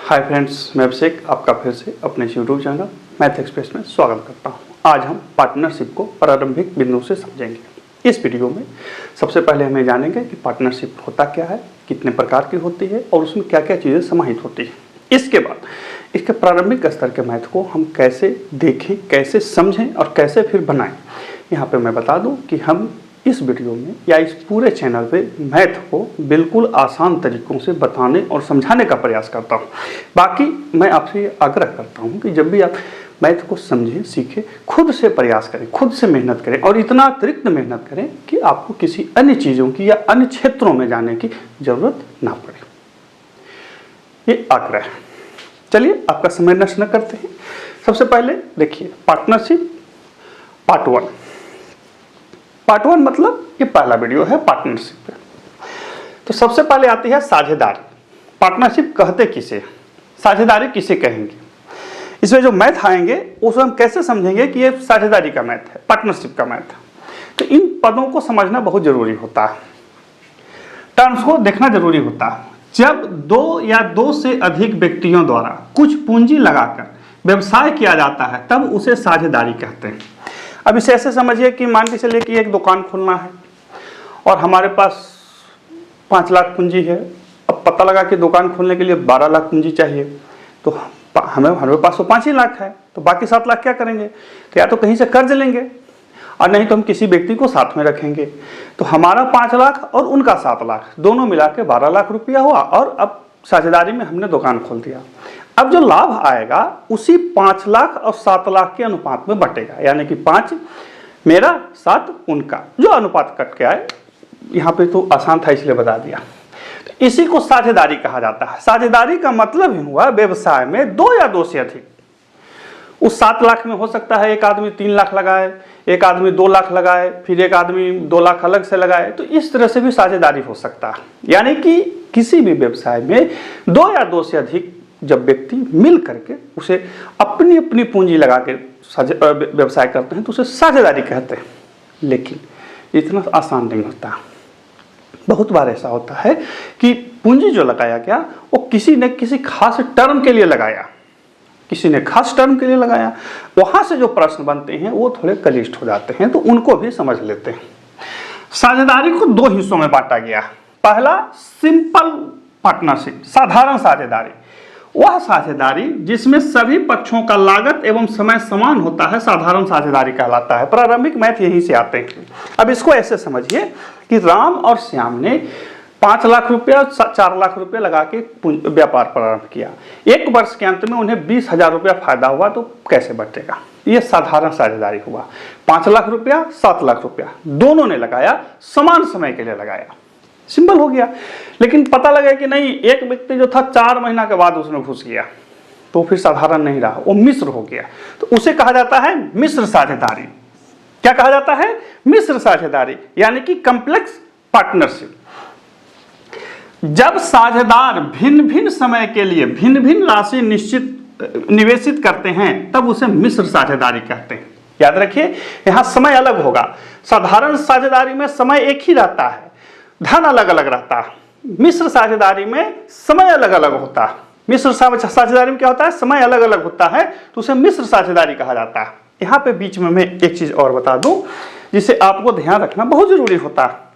Hi friends, मैं अभिषेक आपका फिर से अपने यूट्यूब चैनल मैथ एक्सप्रेस में स्वागत करता हूं। आज हम पार्टनरशिप को प्रारंभिक बिंदु से समझेंगे। इस वीडियो में सबसे पहले हमें जानेंगे कि पार्टनरशिप होता क्या है, कितने प्रकार की होती है और उसमें क्या क्या चीज़ें समाहित होती है। इसके बाद इसके प्रारंभिक स्तर के मैथ को हम कैसे देखें, कैसे समझें और कैसे फिर बनाएं। यहाँ पे मैं बता दूं कि हम इस वीडियो में या इस पूरे चैनल पे मैथ को बिल्कुल आसान तरीकों से बताने और समझाने का प्रयास करता हूँ। बाकी मैं आपसे आग्रह करता हूँ कि जब भी आप मैथ को समझें, सीखें, खुद से प्रयास करें, खुद से मेहनत करें और इतना अतिरिक्त मेहनत करें कि आपको किसी अन्य चीज़ों की या अन्य क्षेत्रों में जाने की जरूरत ना पड़े। ये आग्रह है। चलिए आपका समय नष्ट न करते हैं। सबसे पहले देखिए पार्टनरशिप पार्ट वन मतलब ये पहला वीडियो है पार्टनरशिप पे। तो सबसे पहले आती है साझेदारी। पार्टनरशिप कहते किसे, साझेदारी किसे कहेंगे, इसमें जो मैथ आएंगे उसमें हम कैसे समझेंगे कि ये साझेदारी का मैथ है, पार्टनरशिप का मैथ है। तो इन पदों को समझना बहुत जरूरी होता है, टर्म्स को देखना जरूरी होता है। जब दो या दो से अधिक व्यक्तियों द्वारा कुछ पूंजी लगाकर व्यवसाय किया जाता है तब उसे साझेदारी कहते हैं। अब इसे ऐसे समझिए कि मान के चलिए कि एक दुकान खोलना है और हमारे पास 5 लाख पूंजी है। अब पता लगा कि दुकान खोलने के लिए 12 लाख पूंजी चाहिए, तो हमारे पास तो 5 ही लाख है, तो बाकी 7 लाख क्या करेंगे? तो या तो कहीं से कर्ज लेंगे और नहीं तो हम किसी व्यक्ति को साथ में रखेंगे। तो हमारा 5 लाख और उनका 7 लाख दोनों मिला के 12 लाख रुपया हुआ और अब साझेदारी में हमने दुकान खोल दिया। अब जो लाभ आएगा उसी 5 लाख और 7 लाख के अनुपात में बटेगा, यानी कि 5 मेरा 7 उनका, जो अनुपात कट के आए। यहाँ पे तो आसान था इसलिए बता दिया। तो इसी को साझेदारी कहा जाता है। साझेदारी का मतलब ही हुआ व्यवसाय में 2 या 2 से अधिक। उस 7 लाख में हो सकता है एक आदमी 3 लाख लगाए, एक आदमी 2 लाख लगाए, फिर एक आदमी 2 लाख अलग से लगाए। तो इस तरह से भी साझेदारी हो सकता है। यानी कि किसी भी व्यवसाय में 2 या 2 से अधिक जब व्यक्ति मिल करके उसे अपनी अपनी पूंजी लगा के व्यवसाय करते हैं तो उसे साझेदारी कहते हैं। लेकिन इतना आसान नहीं होता। बहुत बार ऐसा होता है कि पूंजी जो लगाया गया वो किसी ने किसी खास टर्म के लिए लगाया, किसी ने खास टर्म के लिए लगाया। वहां से जो प्रश्न बनते हैं वो थोड़े क्लिष्ट हो जाते हैं, तो उनको भी समझ लेते हैं। साझेदारी को 2 हिस्सों में बांटा गया। पहला सिंपल पार्टनरशिप, साधारण साझेदारी। वह साझेदारी जिसमें सभी पक्षों का लागत एवं समय समान होता है साधारण साझेदारी कहलाता है। प्रारंभिक मैथ यहीं से आते हैं। अब इसको ऐसे समझिए कि राम और श्याम ने 5 लाख रुपया 4 लाख रुपया लगा के व्यापार प्रारंभ किया। 1 वर्ष के अंत में उन्हें 20,000 रुपया फायदा हुआ, तो कैसे बटेगा? ये साधारण साझेदारी हुआ। 5 लाख रुपया 7 लाख रुपया दोनों ने लगाया, समान समय के लिए लगाया, सिंपल हो गया। लेकिन पता लगा कि नहीं, एक व्यक्ति जो था 4 महीना के बाद उसने घुस गया, तो फिर साधारण नहीं रहा, वो मिश्र हो गया। तो उसे कहा जाता है मिश्र साझेदारी। क्या कहा जाता है? मिश्र साझेदारी, यानी कि कॉम्प्लेक्स पार्टनरशिप। जब साझेदार भिन्न भिन्न समय के लिए भिन्न भिन्न राशि निवेशित करते हैं तब उसे मिश्र साझेदारी कहते हैं। याद रखिए, यहां समय अलग होगा। साधारण साझेदारी में समय एक ही रहता है, धन अलग अलग रहता है। मिश्र साझेदारी में समय अलग अलग होता है। मिश्र साझेदारी में क्या होता है? समय अलग अलग होता है, तो उसे मिश्र साझेदारी कहा जाता है। यहाँ पे बीच में मैं एक चीज और बता दूं जिसे आपको ध्यान रखना बहुत जरूरी होता है।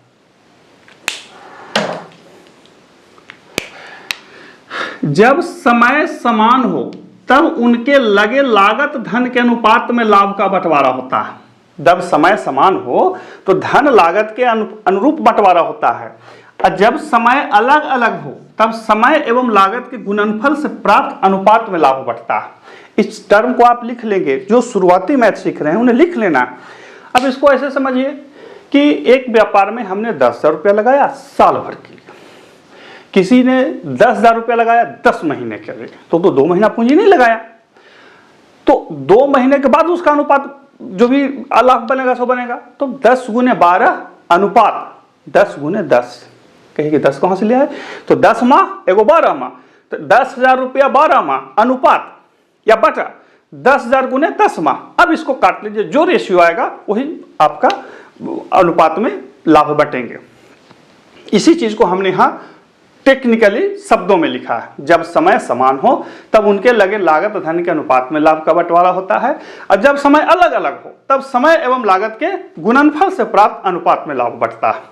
जब समय समान हो तब उनके लगे लागत धन के अनुपात में लाभ का बंटवारा होता है। जब समय समान हो तो धन लागत के अनुरूप बंटवारा होता है, और जब समय अलग अलग हो तब समय एवं लागत के गुणनफल से प्राप्त अनुपात में लाभ बढ़ता है। इस टर्म को आप लिख लेंगे, जो शुरुआती मैथ सीख रहे हैं उन्हें लिख लेना। अब इसको ऐसे समझिए कि एक व्यापार में हमने 10,000 रुपया लगाया साल भर के लिए, किसी ने 10,000 रुपया लगाया 10 महीने के लिए, तो 2 महीना पूंजी नहीं लगाया। तो 2 महीने के बाद उसका अनुपात जो भी लाभ बनेगा सो बनेगा। तो 10 गुने 12 अनुपात 10 गुने 10, कहेंगे 10 कहां से लिया है? तो 10 माह एगो 12 माह, तो 10,000 रुपया 12 माह अनुपात या बटा 10,000 गुने 10 माह। अब इसको काट लीजिए, जो रेशियो आएगा वही आपका अनुपात में लाभ बटेंगे। इसी चीज को हमने यहां टेक्निकली शब्दों में लिखा है। जब समय समान हो तब उनके लगे लागत धन के अनुपात में लाभ का बंटवारा होता है, और जब समय अलग अलग हो तब समय एवं लागत के गुणनफल से प्राप्त अनुपात में लाभ बढ़ता है।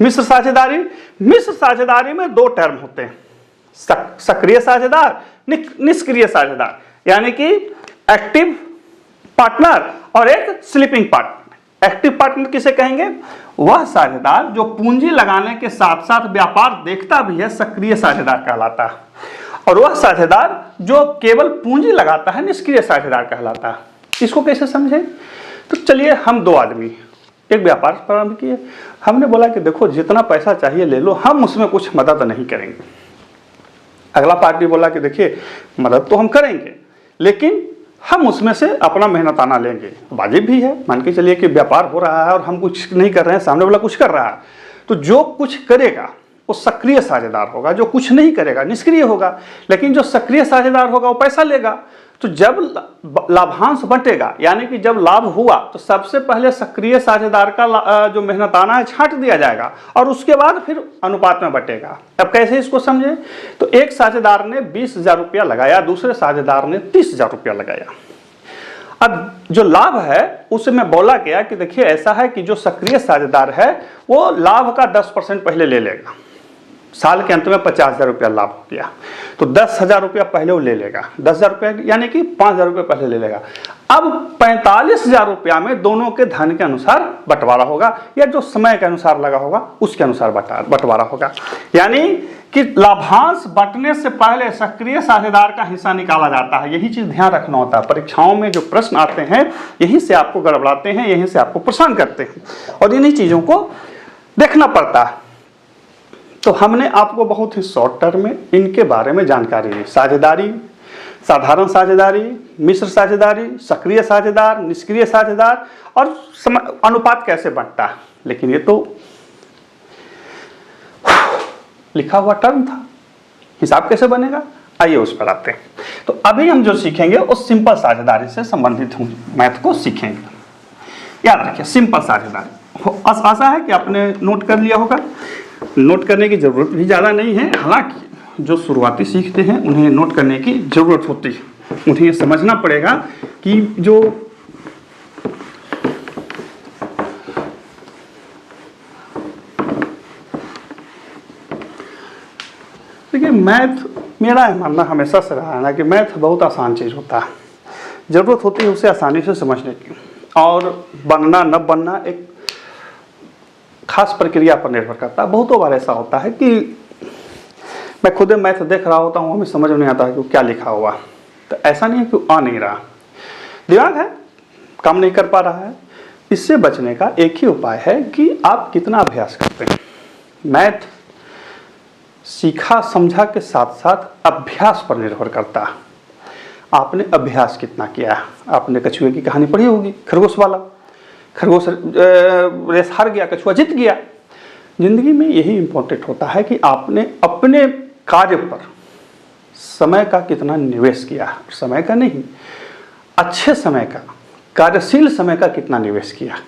मिश्र साझेदारी, मिश्र साझेदारी में दो टर्म होते हैं, सक्रिय साझेदार, निष्क्रिय साझेदार, यानी कि एक्टिव पार्टनर और एक स्लीपिंग पार्टनर। एक्टिव पार्टनर किसे कहेंगे? वह साझेदार जो पूंजी लगाने के साथ साथ व्यापार देखता भी है, सक्रिय साझेदार कहलाता है। और वह साझेदार जो केवल पूंजी लगाता है, निष्क्रिय साझेदार कहलाता है। इसको कैसे समझे? तो चलिए, हम दो आदमी एक व्यापार प्रारंभ किए। हमने बोला कि देखो जितना पैसा चाहिए ले लो, हम उसमें कुछ मदद नहीं करेंगे। अगला पार्टी बोला कि देखिए मदद तो हम करेंगे, लेकिन हम उसमें से अपना मेहनताना लेंगे। वाजिब भी है, मान के चलिए कि व्यापार हो रहा है और हम कुछ नहीं कर रहे हैं, सामने वाला कुछ कर रहा है, तो जो कुछ करेगा वो सक्रिय साझेदार होगा, जो कुछ नहीं करेगा निष्क्रिय होगा। लेकिन जो सक्रिय साझेदार होगा वो पैसा लेगा। तो जब लाभांश बंटेगा, यानी कि जब लाभ हुआ, तो सबसे पहले सक्रिय साझेदार का जो मेहनताना है छांट दिया जाएगा और उसके बाद फिर अनुपात में बंटेगा। अब कैसे इसको समझे? तो एक साझेदार ने 20,000 रुपया लगाया, दूसरे साझेदार ने 30,000 रुपया लगाया। अब जो लाभ है उसमें बोला गया कि देखिए ऐसा है कि जो सक्रिय साझेदार है वो लाभ का 10% पहले ले लेगा। साल के अंत में 50,000 रुपया लाभ हो गया, तो 10,000 रुपया पहले वो ले लेगा। 10,000 रुपया यानी कि 5,000 रुपया पहले ले लेगा। अब 45,000 रुपया में दोनों के धन के अनुसार बंटवारा होगा, या जो समय के अनुसार लगा होगा उसके अनुसार बंटवारा होगा। यानी कि लाभांश बंटने से पहले सक्रिय साझेदार का हिस्सा निकाला जाता है। यही चीज ध्यान रखना होता है। परीक्षाओं में जो प्रश्न आते हैं यहीं से आपको गड़बड़ाते हैं, यहीं से आपको परेशान करते हैं, और इन्हीं चीजों को देखना पड़ता है। तो हमने आपको बहुत ही शॉर्ट टर्म में इनके बारे में जानकारी दी। साझेदारी, साधारण साझेदारी, मिश्र साझेदारी, सक्रिय साझेदार, निष्क्रिय साझेदार, और अनुपात कैसे बढ़ता है। लेकिन ये तो लिखा हुआ टर्म था, हिसाब कैसे बनेगा, आइए उस पर आते हैं। तो अभी हम जो सीखेंगे वो सिंपल साझेदारी से संबंधित मैथ को सीखेंगे। याद रखिए, सिंपल साझेदारी। आशा है कि आपने नोट कर लिया होगा। नोट करने की जरूरत भी ज़्यादा नहीं है, हालांकि जो शुरुआती सीखते हैं उन्हें नोट करने की जरूरत होती है। उन्हें ये समझना पड़ेगा कि जो देखिए मैथ, मेरा मानना हमेशा से रहा है ना कि मैथ बहुत आसान चीज़ होता है। ज़रूरत होती है उसे आसानी से समझने की, और बनना न बनना एक खास प्रक्रिया पर निर्भर करता है। बहुतों बार ऐसा होता है कि मैं खुद मैथ देख रहा होता हूँ, हमें समझ में नहीं आता है कि क्या लिखा हुआ। तो ऐसा नहीं है कि आ नहीं रहा, दिमाग है काम नहीं कर पा रहा है। इससे बचने का एक ही उपाय है कि आप कितना अभ्यास करते हैं। मैथ सीखा समझा के साथ साथ अभ्यास पर निर्भर करता है। आपने अभ्यास कितना किया है। आपने कछुए की कहानी पढ़ी होगी, खरगोश वाला। खरगोश रेस हार गया, कछुआ जीत गया। जिंदगी में यही इंपॉर्टेंट होता है कि आपने अपने कार्य पर समय का कितना निवेश किया है। समय का नहीं, अच्छे समय का, कार्यशील समय का कितना निवेश किया।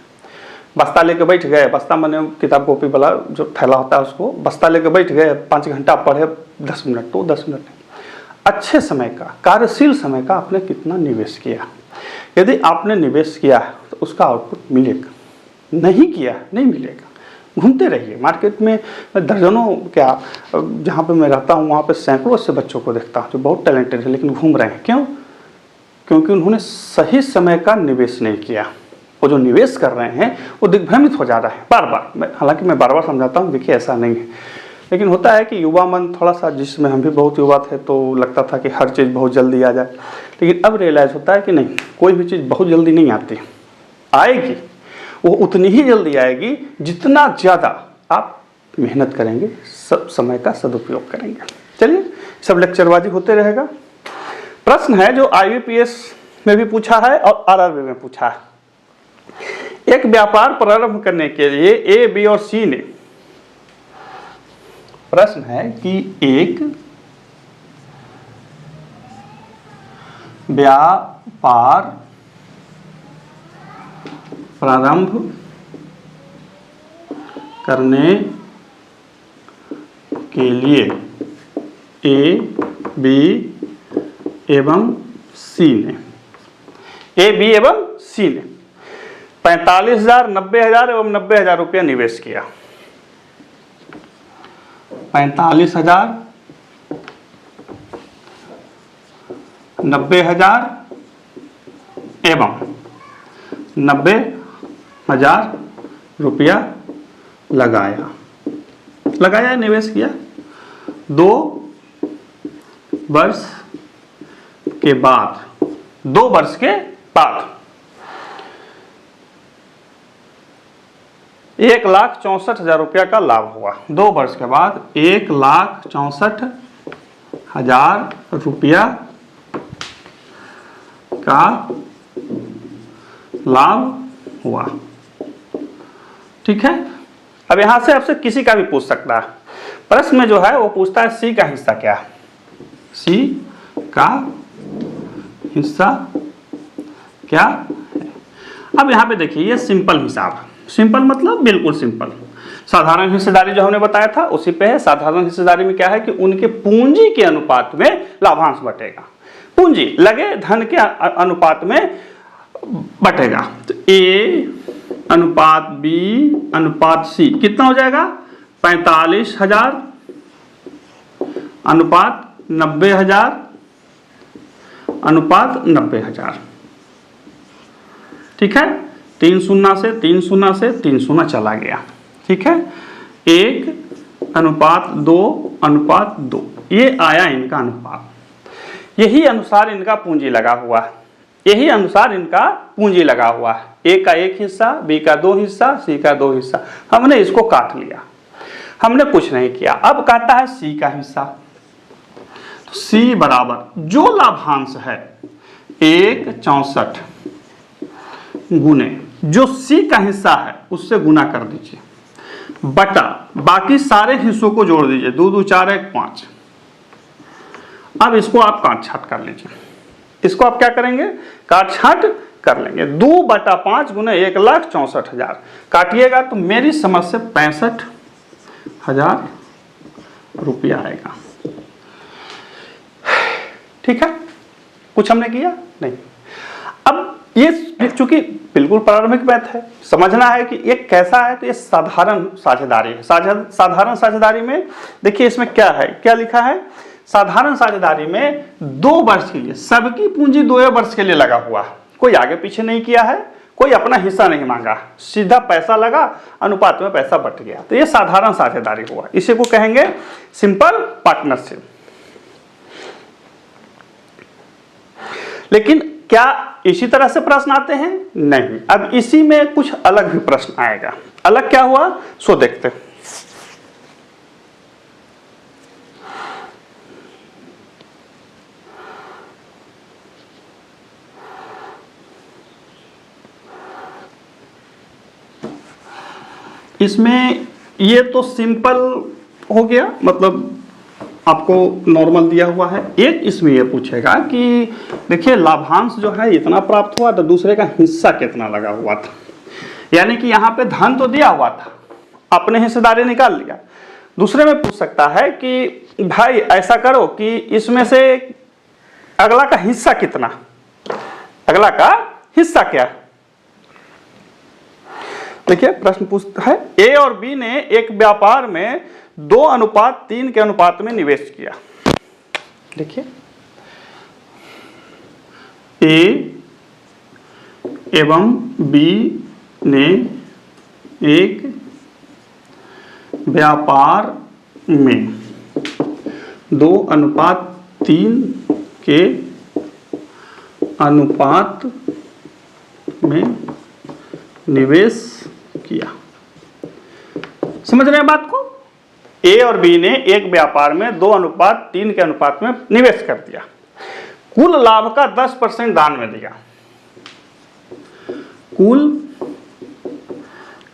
बस्ता लेके बैठ गए, बस्ता मैंने किताब कॉपी वाला जो थैला होता है उसको बस्ता लेके बैठ गए, 5 घंटा पढ़े, 10 मिनट तो 10 मिनट नहीं। अच्छे समय का, कार्यशील समय का आपने कितना निवेश किया। यदि आपने निवेश किया तो उसका आउटपुट मिलेगा, नहीं किया नहीं मिलेगा। घूमते रहिए मार्केट में। दर्जनों क्या, जहाँ पे मैं रहता हूँ वहाँ पे सैकड़ों से बच्चों को देखता हूँ जो बहुत टैलेंटेड है, लेकिन घूम रहे हैं। क्यों? क्योंकि उन्होंने सही समय का निवेश नहीं किया। वो जो निवेश कर रहे हैं वो दिग्भ्रमित हो जा रहा है बार बार। हालांकि मैं बार बार समझाता हूँ, देखिए ऐसा नहीं है, लेकिन होता है कि युवा मन थोड़ा सा, जिसमें हम भी बहुत युवा थे तो लगता था कि हर चीज़ बहुत जल्दी आ जाए। लेकिन अब रियलाइज़ होता है कि नहीं, कोई भी चीज़ बहुत जल्दी नहीं आती। आएगी वो उतनी ही जल्दी आएगी जितना ज़्यादा आप मेहनत करेंगे, सब समय का सदुपयोग करेंगे। चलिए, सब लेक्चरबाजी होते रहेगा। प्रश्न है जो IBPS में भी पूछा है और RRB में पूछा है। एक व्यापार प्रारंभ करने के लिए A, B और C ने, प्रश्न है कि एक व्यापार प्रारंभ करने के लिए ए, बी एवं सी ने, ए, बी एवं सी ने 45,000, 90,000 एवं 90,000 रुपया निवेश किया। 45,000, 90,000 एवं 90,000 रुपया लगाया निवेश किया। 2 वर्ष के बाद 1,64,000 रुपया का लाभ हुआ। 2 वर्ष के बाद 1,64,000 रुपया का लाभ हुआ। ठीक है। अब यहां से आपसे किसी का भी पूछ सकता है। प्रश्न में जो है वो पूछता है सी का हिस्सा क्या है, सी का हिस्सा क्या है। अब यहां पे देखिए ये सिंपल हिसाब है। सिंपल मतलब बिल्कुल सिंपल। साधारण हिस्सेदारी जो हमने बताया था उसी पे है। साधारण हिस्सेदारी में क्या है कि उनके पूंजी के अनुपात में लाभांश बटेगा। पूंजी लगे धन के अनुपात में बटेगा। तो ए अनुपात बी अनुपात सी कितना हो जाएगा, 45,000 अनुपात 90,000 अनुपात 90,000। ठीक है। 3 शून्य से 3 शून्य से 3 शून्य चला गया। ठीक है। 1 अनुपात 2 अनुपात 2 ये आया इनका अनुपात। यही अनुसार इनका पूंजी लगा हुआ है। यही अनुसार इनका पूंजी लगा हुआ है। ए का 1 हिस्सा, बी का 2 हिस्सा, सी का 2 हिस्सा। हमने इसको काट लिया, हमने कुछ नहीं किया। अब कहता है सी का हिस्सा। तो सी बराबर जो लाभांश है 1,64 गुने जो सी का हिस्सा है उससे गुना कर दीजिए, बटा बाकी सारे हिस्सों को जोड़ दीजिए। 2 2 4 1 5। अब इसको आप काट छाट कर लीजिए। इसको आप क्या करेंगे, काट छाट कर लेंगे। 2/5 गुना 1,64,000 काटिएगा तो मेरी समझ से 65,000 रुपया आएगा। ठीक है। कुछ हमने किया नहीं। अब ये चूंकि बिल्कुल प्रारंभिक मैथ है, समझना है कि ये कैसा है। तो ये साधारण साझेदारी है। साधारण साझेदारी में देखिए इसमें क्या है, क्या लिखा है। साधारण साझेदारी में 2 वर्ष के लिए सबकी पूंजी 2 वर्ष के लिए लगा हुआ है। कोई आगे पीछे नहीं किया है, कोई अपना हिस्सा नहीं मांगा, सीधा पैसा लगा, अनुपात में पैसा बट गया। तो ये साधारण साझेदारी हुआ। इसी को कहेंगे सिंपल पार्टनरशिप। लेकिन क्या इसी तरह से प्रश्न आते हैं? नहीं। अब इसी में कुछ अलग भी प्रश्न आएगा। अलग क्या हुआ सो देखते हैं। इसमें ये तो सिंपल हो गया, मतलब आपको नॉर्मल दिया हुआ है। एक इसमें ये पूछेगा कि देखिए लाभांश जो है इतना प्राप्त हुआ तो दूसरे का हिस्सा कितना लगा हुआ था। यानी कि यहाँ पे धन तो दिया हुआ था, अपने हिस्सेदारी निकाल लिया। दूसरे में पूछ सकता है कि भाई ऐसा करो कि इसमें से अगला का हिस्सा कितना, अगला का हिस्सा क्या। देखिए प्रश्न पूछता है ए और बी ने एक व्यापार में 2:3 के अनुपात में निवेश किया। देखिए ए एवं बी ने एक व्यापार में 2:3 के अनुपात में निवेश किया। समझ रहे हैं बात को। ए और बी ने एक व्यापार में 2:3 के अनुपात में निवेश कर दिया। कुल लाभ का 10% दान में दिया। कुल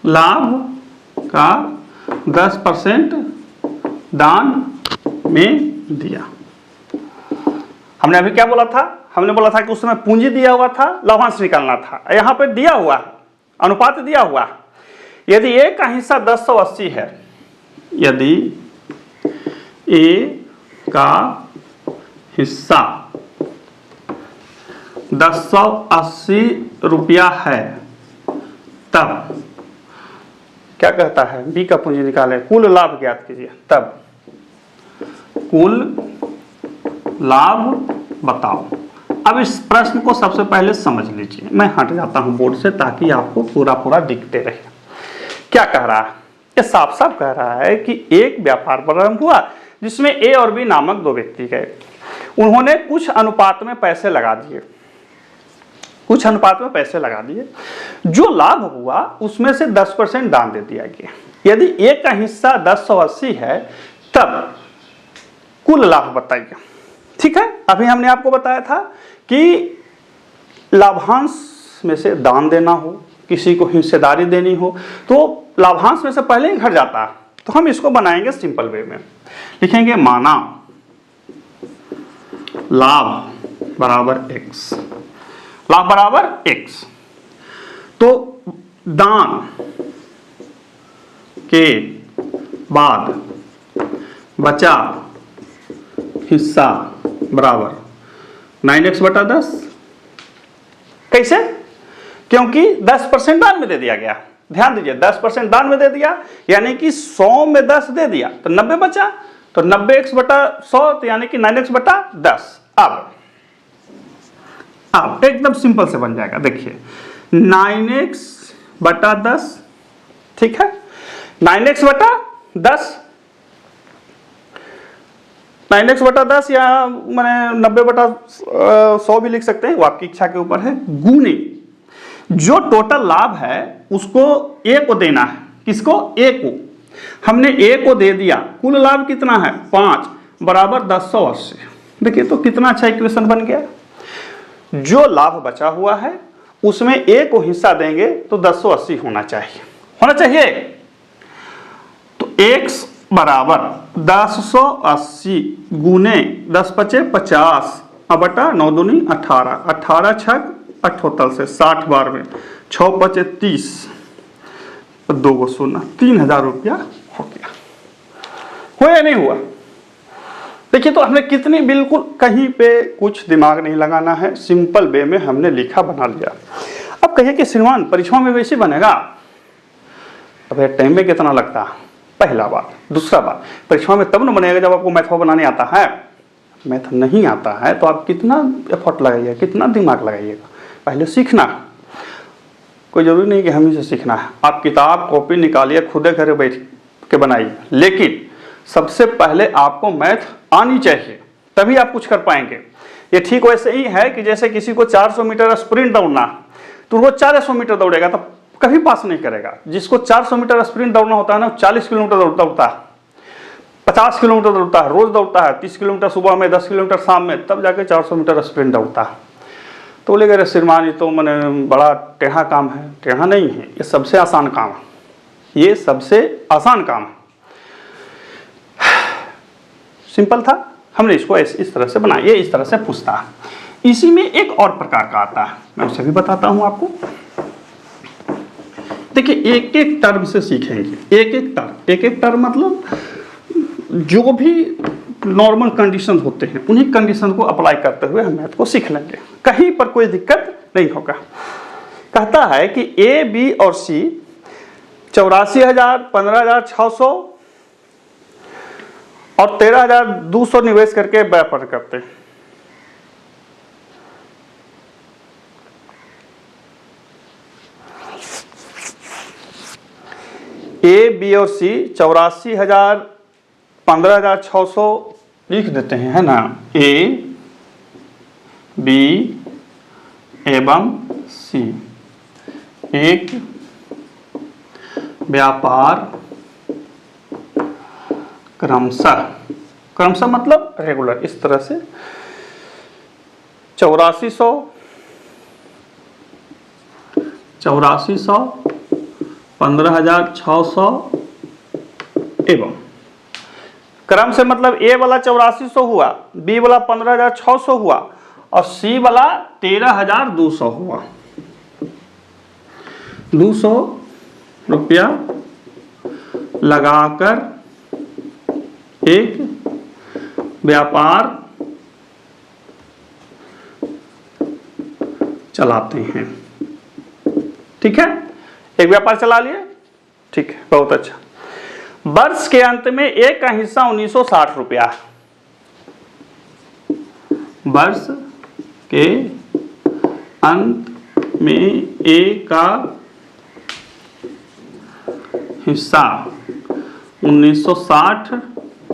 लाभ का 10% दान में दिया। हमने अभी क्या बोला था, हमने बोला था कि उस समय पूंजी दिया हुआ था, लाभांश निकालना था। यहां पे दिया हुआ अनुपात दिया हुआ। यदि ए का हिस्सा 1080 है, यदि ए का हिस्सा 1080 रुपया है, तब क्या कहता है, बी का पूंजी निकालें, कुल लाभ ज्ञात कीजिए, तब कुल लाभ बताओ। अब इस प्रश्न को सबसे पहले समझ लीजिए, मैं हट जाता हूं बोर्ड से ताकि आपको पूरा पूरा दिखते रहे। क्या कह रहा है, ये साफ साफ कह रहा है कि एक व्यापार प्रारंभ हुआ जिसमें ए और बी नामक दो व्यक्ति गए, उन्होंने कुछ अनुपात में पैसे लगा दिए, कुछ अनुपात में पैसे लगा दिए, जो लाभ हुआ उसमें से 10% दान दे दिया गया। यदि ए का हिस्सा 1080 है तब कुल लाभ बताइए। ठीक है, अभी हमने आपको बताया था कि लाभांश में से दान देना हो, किसी को हिस्सेदारी देनी हो तो लाभांश में से पहले ही घट जाता है। तो हम इसको बनाएंगे सिंपल वे में, लिखेंगे माना लाभ बराबर x, लाभ बराबर x, तो दान के बाद बचा हिस्सा बराबर 9x बटा 10। कैसे? क्योंकि 10% दान में दे दिया गया, ध्यान दीजिए 10% दान में दे दिया, यानी कि 100 में 10 दे दिया तो 90 बचा, तो 90x बटा 100 तो यानी कि 9x बटा 10। अब एकदम सिंपल से बन जाएगा, देखिए 9x बटा 10, ठीक है, 9x बटा 10, 9x बटा 10 या मैंने 90 बटा 100 भी लिख सकते हैं, वो आपकी इच्छा के ऊपर है, गुने जो टोटल लाभ है उसको ए को देना है। किसको? ए को। हमने ए को दे दिया, कुल लाभ कितना है 5 बराबर 1080। देखिए तो कितना अच्छा इक्वेशन बन गया। जो लाभ बचा हुआ है उसमें ए को हिस्सा देंगे तो 1080 होना चाहिए, होना चाहिए। तो x बराबर 1080 गुने 10 पचे 50 बटा 9 दूनी 18, 18 छक 78 से 60 बार में 6 पचे 30, 2 को शून्य, 3000 रुपया हो गया। हुआ या नहीं हुआ? देखिए तो हमने कितनी, बिल्कुल कहीं पे कुछ दिमाग नहीं लगाना है, सिंपल वे में हमने लिखा बना लिया। अब कहिए कि श्रीमान परीक्षा में वैसे बनेगा, अब टाइम में कितना लगता है? पहला बार, दूसरा बार परीक्षा में तब न बनेगा जब आपको मैथ बनाने आता है। मैथ नहीं आता है तो आप कितना एफर्ट लगाइएगा, कितना दिमाग लगाइएगा, पहले सीखना। कोई जरूरी नहीं कि हम ही से सीखना है, आप किताब कॉपी निकालिए, खुद घर बैठ के बनाइए, लेकिन सबसे पहले आपको मैथ आनी चाहिए, तभी आप कुछ कर पाएंगे। ये ठीक वैसे ही है कि जैसे किसी को 400 मीटर स्प्रिंट दौड़ना तो वो 400 मीटर दौड़ेगा तो कभी पास नहीं करेगा। जिसको 400 मीटर स्प्रिंट दौड़ना होता है ना, 40 किलोमीटर दौड़ता है, 50 किलोमीटर दौड़ता है, रोज दौड़ता है, 30 किलोमीटर सुबह में, 10 किलोमीटर शाम में, तब जाके 400 मीटर स्प्रिंट दौड़ता है। तो बोलेगा अरे श्रीमान ये तो मैंने बड़ा टेढ़ा काम है। टेढ़ा नहीं है, ये सबसे आसान काम है, ये सबसे आसान काम है। सिंपल था, हमने इसको इस तरह से बनाया, ये इस तरह से पूछता है। इसी में एक और प्रकार का आता है, मैं उसे भी बताता हूं आपको। देखिए एक एक टर्म से सीखेंगे, एक एक टर्म मतलब जो भी नॉर्मल कंडीशन होते हैं उन्हीं कंडीशन को अप्लाई करते हुए हम मैथ को सीख लेंगे, कहीं पर कोई दिक्कत नहीं होगा। कहता है कि ए, बी और सी 84,000, 15,600 और 13,200 निवेश करके व्यापार करते हैं। ए, बी और सी 84,000, 15,600 लिख देते हैं, है ना। ए, बी एवं सी एक व्यापार क्रमशः मतलब रेगुलर, इस तरह से 8400, 15,600 एवं क्रम से मतलब ए वाला 8400 हुआ, बी वाला 15,600 हुआ और सी वाला 13,200 हुआ। 200 रुपया लगाकर एक व्यापार चलाते हैं। ठीक है, एक व्यापार चला लिए, ठीक है, बहुत अच्छा। वर्ष के अंत में ए का हिस्सा 1960 रुपया, वर्ष के अंत में ए का हिस्सा 1960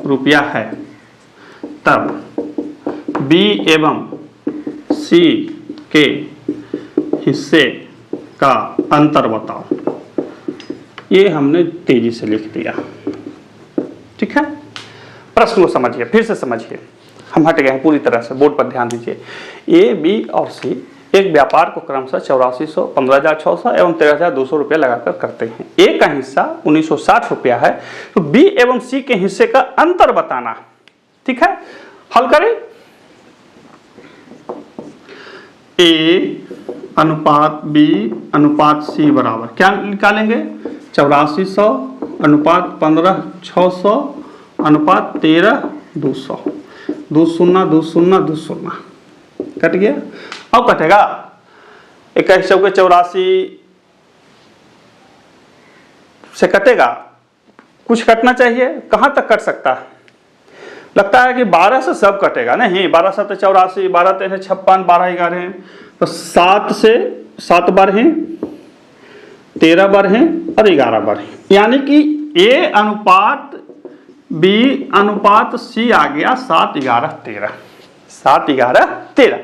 रुपया है, तब बी एवं सी के हिस्से का अंतर बताओ। ये हमने तेजी से लिख दिया। ठीक है, प्रश्न को समझिए, फिर से समझिए, हम हट गए हैं पूरी तरह से, बोर्ड पर ध्यान दीजिए। ए, बी और सी एक व्यापार को क्रमशः 8400, 15,600 एवं 13,200 रुपया लगाकर करते हैं। ए का हिस्सा 1960 रुपया है, तो बी एवं सी के हिस्से का अंतर बताना। ठीक है, हल करें। ए अनुपात बी अनुपात सी बराबर क्या निकालेंगे? 8400 अनुपात 15,600 अनुपात 13,200, 2 शून्य 2 शून्य 2 शून्य कट गया। अब कटेगा 21 चौके 84 से कटेगा, कुछ कटना चाहिए, कहाँ तक कट सकता है? लगता है कि 12 से सब कटेगा, नहीं 12 7 84, 12 13 56, 12 11, तो 7 से 7 बार हैं, 13 बार हैं और 11 बार हैं, यानी कि ए अनुपात बी अनुपात सी आ गया 7 11 13, 7 11 13।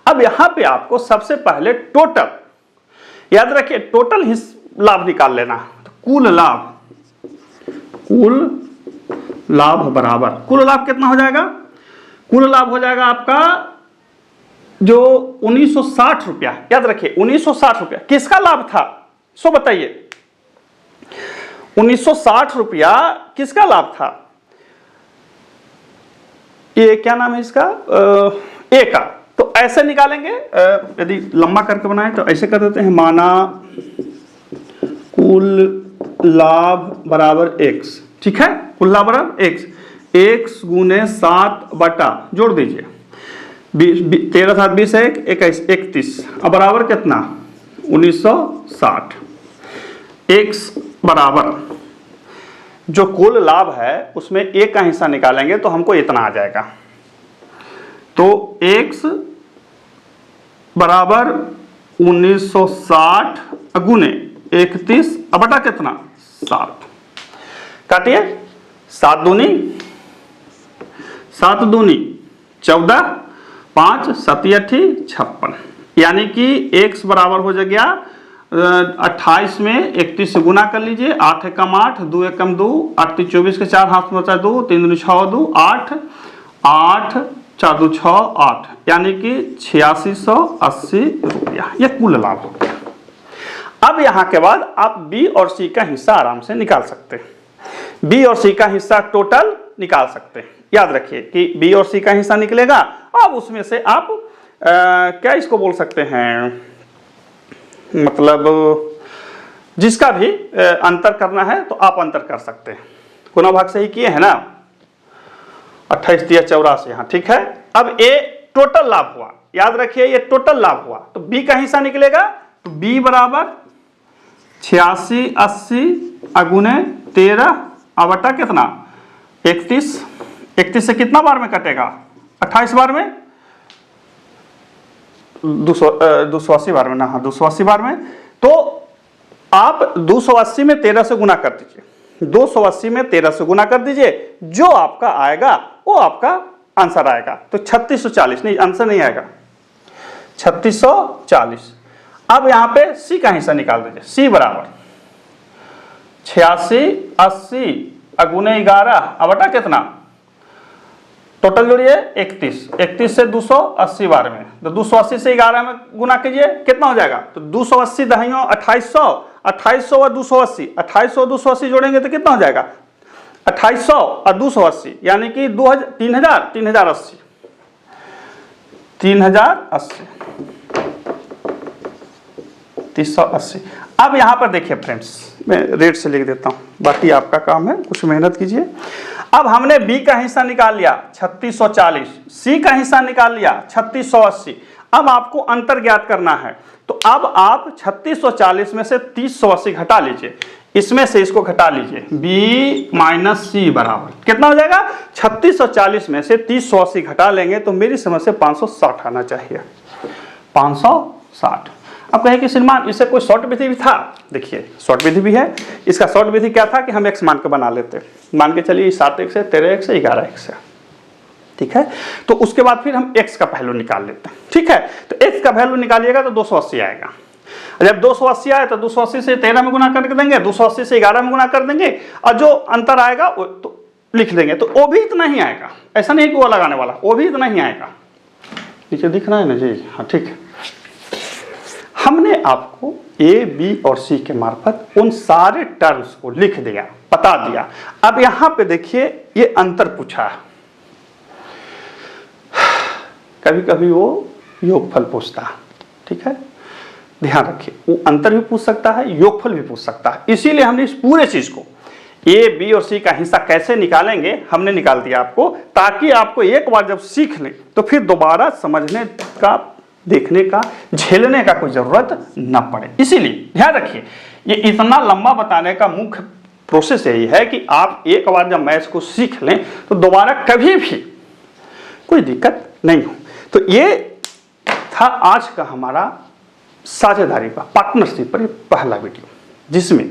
अब यहां पे आपको सबसे पहले टोटल याद रखिए, टोटल लाभ निकाल लेना। तो कुल लाभ बराबर, कुल लाभ कितना हो जाएगा? कुल लाभ हो जाएगा आपका जो 1960 रुपया, याद रखिए 1960 रुपया किसका लाभ था, सो बताइए 1960 रुपया किसका लाभ था? ये क्या नाम है इसका? ए का। तो ऐसे निकालेंगे, यदि लंबा करके बनाए तो ऐसे कर देते हैं, माना कुल लाभ बराबर x। ठीक है, कुल लाभ बराबर x गुने 7 बटा, जोड़ दीजिए 13 7 20 21 31, अब बराबर कितना? 1960। x बराबर जो कुल लाभ है उसमें ए का हिस्सा निकालेंगे तो हमको इतना आ जाएगा। तो x बराबर 1960 गुने 31 अब बटा कितना? 7। काटिए, 7 दूनी 14, 5 7 56, यानी कि x बराबर हो गया 28 में 31 से गुना कर लीजिए, 8 एकम 8, 2 एकम 2, 8 3 24 के 4 हाथ में बचा 2, 3 दूनी 6 2 8, 8 4 2 6 8, यानी कि 8680 रुपया, यह कुल लाभ हो गया। अब यहां के बाद आप बी और सी का हिस्सा आराम से निकाल सकते हैं। बी और सी का हिस्सा टोटल निकाल सकते हैं। याद रखिए कि बी और सी का हिस्सा निकलेगा, अब उसमें से आप क्या इसको बोल सकते हैं, मतलब जिसका भी अंतर करना है तो आप अंतर कर सकते हैं। गुना भाग से ही किए हैं ना, 28 दिया 84 यहाँ, ठीक है। अब ए टोटल लाभ हुआ, याद रखिए ये टोटल लाभ हुआ, तो बी का हिस्सा निकलेगा, तो बी बराबर 8680 अगुने 13 बटा कितना? 31। 31 से कितना बार में कटेगा? 28 बार में, 280 बार में ना, हाँ 280 बार में। तो आप 280 में 13 से गुना कर दीजिए, 280 में 13 से गुना कर दीजिए, जो आपका आएगा वो आपका आंसर आएगा। तो 3640 नहीं, आंसर नहीं आएगा, 3640। अब यहां पे सी का हिस्सा निकाल दीजिए, सी बराबर 8680 अगुने 11 बटा कितना? टोटल जोड़िए 31 से 280 बार में, तो 280 से 11 में गुना कीजिए, कितना हो जाएगा? तो 280 दहियों 2800, 2800 और 280, 2800 280 जोड़ेंगे तो कितना हो जाएगा? 2800 और 280, यानी कि 3080, 380। अब यहां पर देखिए फ्रेंड्स, मैं रेट से लिख देता हूं, बाकी आपका काम है, कुछ मेहनत कीजिए। अब हमने बी का हिस्सा निकाल लिया 3640, सी का हिस्सा निकाल लिया 3680। अब आपको अंतर ज्ञात करना है, तो अब आप 3640 में से 3080 घटा लीजिए, इसमें से इसको घटा लीजिए, b माइनस सी बराबर कितना हो जाएगा? 3640 में से 3080 घटा लेंगे तो मेरी समझ से 560 आना चाहिए, 560। अब कहें कि श्रीमान इससे कोई शॉर्ट विधि भी था? देखिए शॉर्ट विधि भी है। इसका शॉर्ट विधि क्या था कि हम x मान के बना लेते, मान के चलिए 7x है, 13x है, 11x है, ठीक है। तो उसके बाद फिर हम x का वैल्यू निकाल लेते हैं, ठीक है। तो x का वैल्यू निकालिएगा तो 280 आएगा। जब 280 आए तो 280 से 13 में गुना कर देंगे, 280 से 11 में गुना कर देंगे, और जो अंतर आएगा वो तो लिख देंगे। तो वो भी इतना ही आएगा, ऐसा नहीं कि वो लगाने वाला, वो भी इतना ही आएगा। नीचे दिख रहा है ना जी? हाँ ठीक है। हमने आपको ए, बी और सी के मार्फत उन सारे टर्म्स को लिख दिया, बता दिया। अब यहां पे देखिए ये अंतर पूछा है, कभी कभी वो योगफल पूछता है, ठीक है। ध्यान रखिए, वो अंतर भी पूछ सकता है, योगफल भी पूछ सकता है। इसीलिए हमने इस पूरे चीज को ए, बी और सी का हिस्सा कैसे निकालेंगे हमने निकाल दिया आपको, ताकि आपको एक बार जब सीख लें तो फिर दोबारा समझने का, देखने का, झेलने का कोई जरूरत न पड़े। इसीलिए ध्यान रखिए, ये इतना लंबा बताने का मुख्य प्रोसेस यही है कि आप एक बार जब मैथ्स को सीख लें तो दोबारा कभी भी कोई दिक्कत नहीं हो। तो ये था आज का हमारा साझेदारी का, पार्टनरशिप पर पहला वीडियो, जिसमें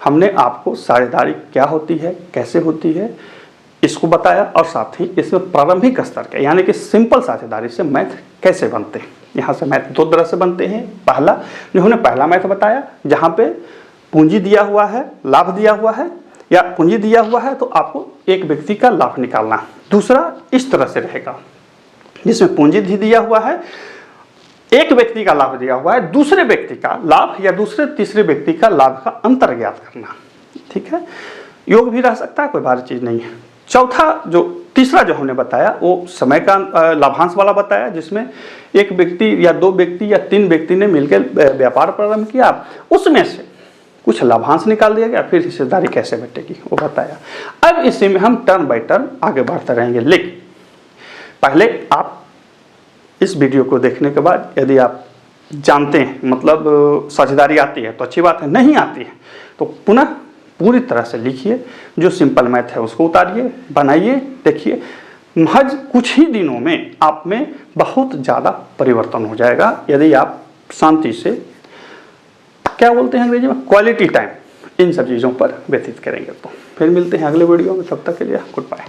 हमने आपको साझेदारी क्या होती है, कैसे होती है, इसको बताया, और साथ ही इसमें प्रारंभिक स्तर के यानी कि सिंपल साझेदारी से मैथ कैसे बनते हैं। यहाँ से मैथ दो तरह से बनते हैं। पहला जो हमने पहला मैथ बताया, जहाँ पे पूंजी दिया हुआ है, लाभ दिया हुआ है, या पूंजी दिया हुआ है तो आपको एक व्यक्ति का लाभ निकालना। दूसरा इस तरह से रहेगा, जिसमें पूंजी दिया हुआ है, एक व्यक्ति का लाभ दिया हुआ है, दूसरे व्यक्ति का लाभ या दूसरे तीसरे व्यक्ति का लाभ का अंतर ज्ञात करना, ठीक है। योग भी रह सकता है, कोई भारी चीज नहीं है। चौथा जो तीसरा जो हमने बताया वो समय का लाभांश वाला बताया, जिसमें एक व्यक्ति या दो व्यक्ति या तीन व्यक्ति ने मिलकर व्यापार प्रारंभ किया, उसमें से कुछ लाभांश निकाल दिया गया, फिर हिस्सेदारी कैसे बटेगी वो बताया। अब इसी में हम टर्न बाय टर्न आगे बढ़ते रहेंगे, लेकिन पहले आप इस वीडियो को देखने के बाद यदि आप जानते हैं, मतलब साझेदारी आती है तो अच्छी बात है, नहीं आती है तो पुनः पूरी तरह से लिखिए, जो सिंपल मैथ है उसको उतारिए, बनाइए, देखिए, महज कुछ ही दिनों में आप में बहुत ज़्यादा परिवर्तन हो जाएगा यदि आप शांति से, क्या बोलते हैं अंग्रेजी में, क्वालिटी टाइम इन सब चीज़ों पर व्यतीत करेंगे। तो फिर मिलते हैं अगले वीडियो में, तब तक के लिए गुड बाय।